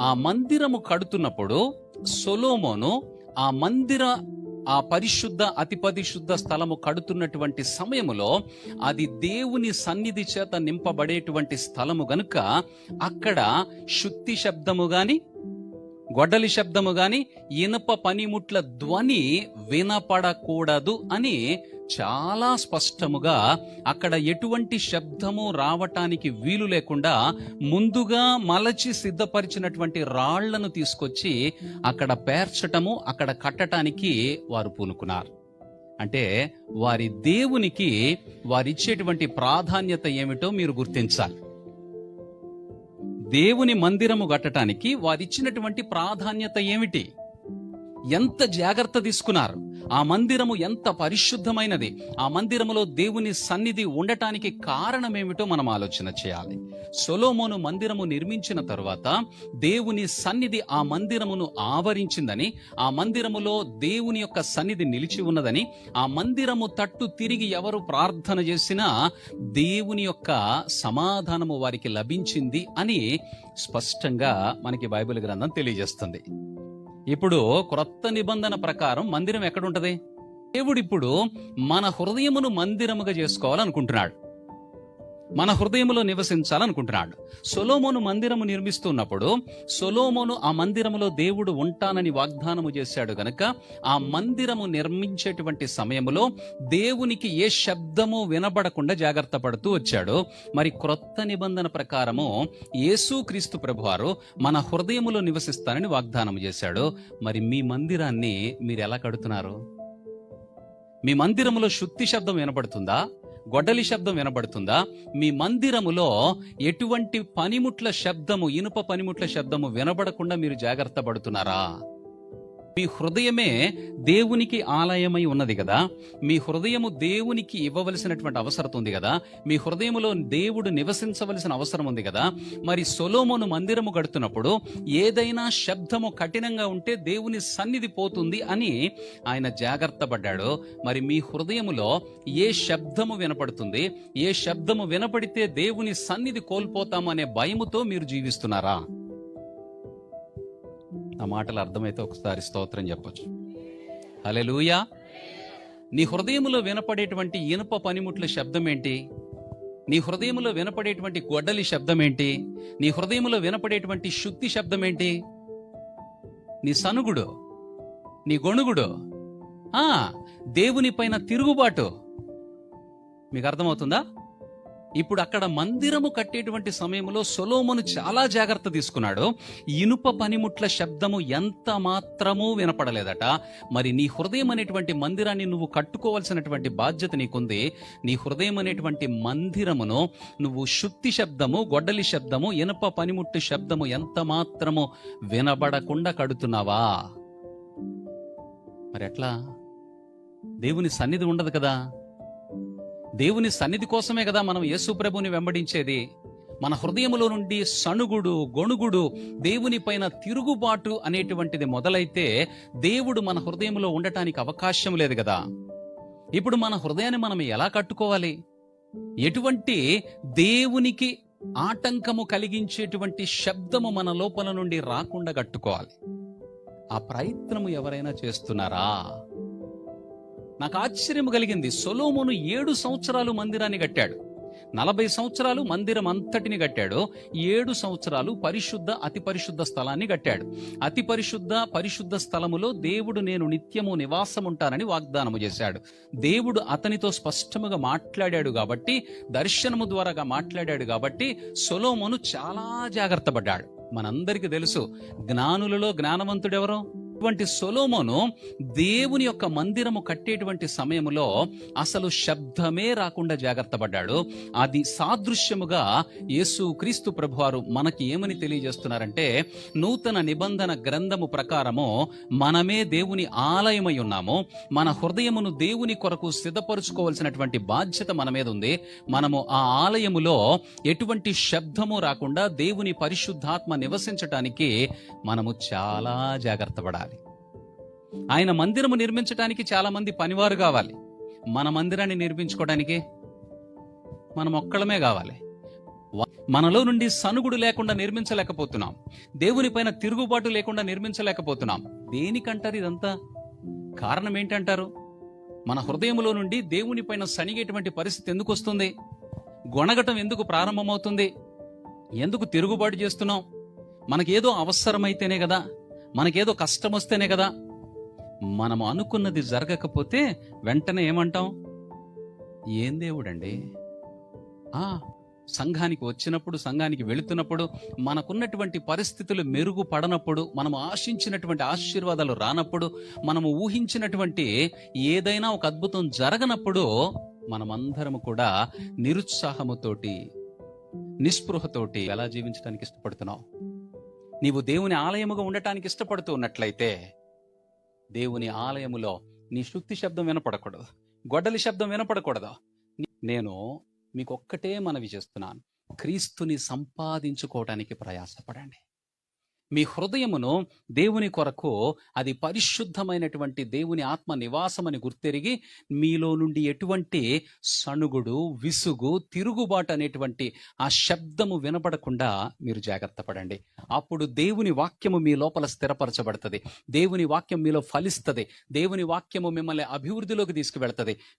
ఆ మందిరము కడుతున్నప్పుడు సొలొమోను ఆ పరిశుద్ధ అతి పరిశుద్ధ స్థలము కడుతున్నటువంటి సమయములో అది దేవుని సన్నిధి చేత నింపబడేటువంటి స్థలము గనుక అక్కడ శుద్ధి శబ్దము గాని గొడ్డలి శబ్దము గాని ఇనుప పనిముట్ల ధ్వని వినపడకూడదు అని చాలా స్పష్టముగా అక్కడ ఎటువంటి శబ్దము రావటానికి వీలు లేకుండా ముందుగా మలచి సిద్ధపరిచినటువంటి రాళ్లను తీసుకొచ్చి అక్కడ పేర్చటము, అక్కడ కట్టడానికి వారు పూనుకున్నారు. అంటే వారి దేవునికి వారిచ్చేటువంటి ప్రాధాన్యత ఏమిటో మీరు గుర్తించాలి. దేవుని మందిరము కట్టడానికి వారిచ్చినటువంటి ప్రాధాన్యత ఏమిటి? ఎంత జాగ్రత్త తీసుకున్నారు? ఆ మందిరము ఎంత పరిశుద్ధమైనది, ఆ మందిరములో దేవుని సన్నిధి ఉండటానికి కారణమేమిటో మనం ఆలోచన చేయాలి. సొలొమోను మందిరము నిర్మించిన తరువాత దేవుని సన్నిధి ఆ మందిరమును ఆవరించిందని, ఆ మందిరములో దేవుని యొక్క సన్నిధి నిలిచి ఉన్నదని, ఆ మందిరము తట్టు తిరిగి ఎవరు ప్రార్థన చేసినా దేవుని యొక్క సమాధానము వారికి లభించింది అని స్పష్టంగా మనకి బైబిల్ గ్రంథం తెలియజేస్తుంది. ఇప్పుడు క్రొత్త నిబంధన ప్రకారం మందిరం ఎక్కడుంటది? దేవుడు ఇప్పుడు మన హృదయమును మందిరముగా చేసుకోవాలనుకుంటున్నాడు, మన హృదయములో నివసించాలనుకుంటున్నాడు. సొలొమోను మందిరము నిర్మిస్తున్నప్పుడు సొలొమోను ఆ మందిరములో దేవుడు ఉంటానని వాగ్దానము చేశాడు గనక ఆ మందిరము నిర్మించేటువంటి సమయములో దేవునికి ఏ శబ్దము వినబడకుండా జాగ్రత్త పడుతూ వచ్చాడు. మరి క్రొత్త నిబంధన ప్రకారము యేసుక్రీస్తు ప్రభువారు మన హృదయములో నివసిస్తానని వాగ్దానం చేశాడు. మరి మీ మందిరాన్ని మీరు ఎలా కడుతున్నారు? మీ మందిరములో శుద్ధి శబ్దం వినబడుతుందా? గొడ్డలి శబ్దం వినబడుతుందా? మీ మందిరములో ఎటువంటి పనిముట్ల శబ్దము, ఇనుప పనిముట్ల శబ్దము వినబడకుండా మీరు జాగ్రత్త పడుతున్నారా? మీ హృదయమే దేవునికి ఆలయమై ఉన్నది కదా. మీ హృదయము దేవునికి ఇవ్వవలసినటువంటి అవసరం ఉంది కదా. మీ హృదయములో దేవుడు నివసించవలసిన అవసరం ఉంది కదా. మరి సొలొమోను మందిరము కడుతున్నప్పుడు ఏదైనా శబ్దము కఠినంగా ఉంటే దేవుని సన్నిధి పోతుంది అని ఆయన జాగ్రత్త పడ్డాడు. మరి మీ హృదయములో ఏ శబ్దము వినపడుతుంది, ఏ శబ్దము వినపడితే దేవుని సన్నిధి కోల్పోతాము అనే భయముతో మీరు జీవిస్తున్నారా? ఆ మాటలు అర్థమైతే ఒకసారి స్తోత్రం చెప్పొచ్చు. హల్లెలూయా. నీ హృదయములో వినపడేటువంటి ఇనుప పనిముట్ల శబ్దం ఏంటి? నీ హృదయములో వినపడేటువంటి గొడ్డలి శబ్దం ఏంటి? నీ హృదయములో వినపడేటువంటి శుద్ధి శబ్దం ఏంటి? నీ సనుగుడు, నీ గొణుగుడు, దేవుని పైన తిరుగుబాటు. మీకు అర్థమవుతుందా? ఇప్పుడు అక్కడ మందిరము కట్టేటువంటి సమయంలో సొలొమోను చాలా జాగ్రత్త తీసుకున్నాడు. ఇనుప పనిముట్ల శబ్దము ఎంత మాత్రమూ వినపడలేదట. మరి నీ హృదయం అనేటువంటి మందిరాన్ని నువ్వు కట్టుకోవాల్సినటువంటి బాధ్యత నీకుంది. నీ హృదయం అనేటువంటి మందిరమును నువ్వు శుద్ధి శబ్దము, గొడ్డలి శబ్దము, ఇనుప పనిముట్టు శబ్దము ఎంత మాత్రము వినబడకుండా కడుతున్నావా? మరి ఎట్లా? దేవుని సన్నిధి ఉండదు కదా. దేవుని సన్నిధి కోసమే కదా మనం యేసు ప్రభుని వెంబడించేది. మన హృదయములో నుండి సణుగుడు, గొణుగుడు, దేవుని పైన తిరుగుబాటు అనేటువంటిది మొదలైతే దేవుడు మన హృదయంలో ఉండటానికి అవకాశం లేదు కదా. ఇప్పుడు మన హృదయాన్ని మనం ఎలా కట్టుకోవాలి? ఎటువంటి దేవునికి ఆటంకము కలిగించేటువంటి శబ్దము మన లోపల నుండి రాకుండా కట్టుకోవాలి. ఆ ప్రయత్నము ఎవరైనా చేస్తున్నారా? నాకు ఆశ్చర్యం కలిగింది. సొలొమోను 7 సంవత్సరాలు మందిరాన్ని కట్టాడు. 40 సంవత్సరాలు మందిరం అంతటిని కట్టాడు. 7 సంవత్సరాలు పరిశుద్ధ అతి పరిశుద్ధ స్థలాన్ని కట్టాడు. అతి పరిశుద్ధ స్థలములో దేవుడు నేను నిత్యము నివాసం ఉంటానని వాగ్దానము చేశాడు. దేవుడు అతనితో స్పష్టముగా మాట్లాడాడు కాబట్టి, దర్శనము ద్వారాగా మాట్లాడాడు కాబట్టి సొలొమోను చాలా జాగ్రత్త పడ్డాడు. మనందరికీ తెలుసు జ్ఞానులలో జ్ఞానవంతుడెవరో? అటువంటి సొలొమోను దేవుని యొక్క మందిరము కట్టేటువంటి సమయములో అసలు శబ్దమే రాకుండా జాగ్రత్త పడ్డాడు. అది సాదృశ్యముగా యేసుక్రీస్తు ప్రభువారు మనకి ఏమని తెలియజేస్తున్నారంటే, నూతన నిబంధన గ్రంథము ప్రకారము మనమే దేవుని ఆలయమై ఉన్నాము. మన హృదయమును దేవుని కొరకు సిద్ధపరుచుకోవాల్సినటువంటి బాధ్యత మన మీద ఉంది. మనము ఆ ఆలయములో ఎటువంటి శబ్దము రాకుండా దేవుని పరిశుద్ధాత్మ నివసించటానికి మనము చాలా జాగ్రత్త పడాలి. ఆయన మందిరము నిర్మించడానికి చాలా మంది పనివారు కావాలి. మన మందిరాన్ని నిర్మించుకోవడానికి మనం ఒక్కళ్ళమే కావాలి. మనలో నుండి సనుగుడు లేకుండా నిర్మించలేకపోతున్నాం. దేవుని పైన తిరుగుబాటు లేకుండా నిర్మించలేకపోతున్నాం. దేనికంటారు ఇదంతా? కారణం ఏంటంటారు? మన హృదయంలో నుండి దేవుని పైన సనిగేటువంటి పరిస్థితి ఎందుకు వస్తుంది? గొణగటం ఎందుకు ప్రారంభమవుతుంది? ఎందుకు తిరుగుబాటు చేస్తున్నాం? మనకేదో అవసరమైతేనే కదా, మనకేదో కష్టం వస్తేనే కదా. మనము అనుకున్నది జరగకపోతే వెంటనే ఏమంటాం? ఏం దేవుడండి? సంఘానికి వచ్చినప్పుడు, సంఘానికి వెళుతున్నప్పుడు, మనకున్నటువంటి పరిస్థితులు మెరుగుపడనప్పుడు, మనము ఆశించినటువంటి ఆశీర్వాదాలు రానప్పుడు, మనము ఊహించినటువంటి ఏదైనా ఒక అద్భుతం జరగనప్పుడు మనమందరము కూడా నిరుత్సాహముతోటి, నిస్పృహతోటి ఎలా జీవించడానికి ఇష్టపడుతున్నావు? నీవు దేవుని ఆలయముగా ఉండటానికి ఇష్టపడుతూ ఉన్నట్లయితే, దేవుని ఆలయములో నీ శుద్ధి శబ్దం వినపడకూడదు, గొడ్డలి శబ్దం వినపడకూడదు. నేను మీకొక్కటే మనవి చేస్తున్నాను, క్రీస్తుని సంపాదించుకోవటానికి ప్రయాసపడండి. మీ హృదయమును దేవుని కొరకు, అది పరిశుద్ధమైనటువంటి దేవుని ఆత్మ నివాసమని గుర్తెరిగి, మీలో నుండి ఎటువంటి సణుగుడు, విసుగు, తిరుగుబాటు అనేటువంటి ఆ శబ్దము వినపడకుండా మీరు జాగ్రత్త పడండి. అప్పుడు దేవుని వాక్యము మీ లోపల స్థిరపరచబడుతుంది. దేవుని వాక్యం మీలో ఫలిస్తుంది. దేవుని వాక్యము మిమ్మల్ని అభివృద్ధిలోకి తీసుకువెళ్తుంది.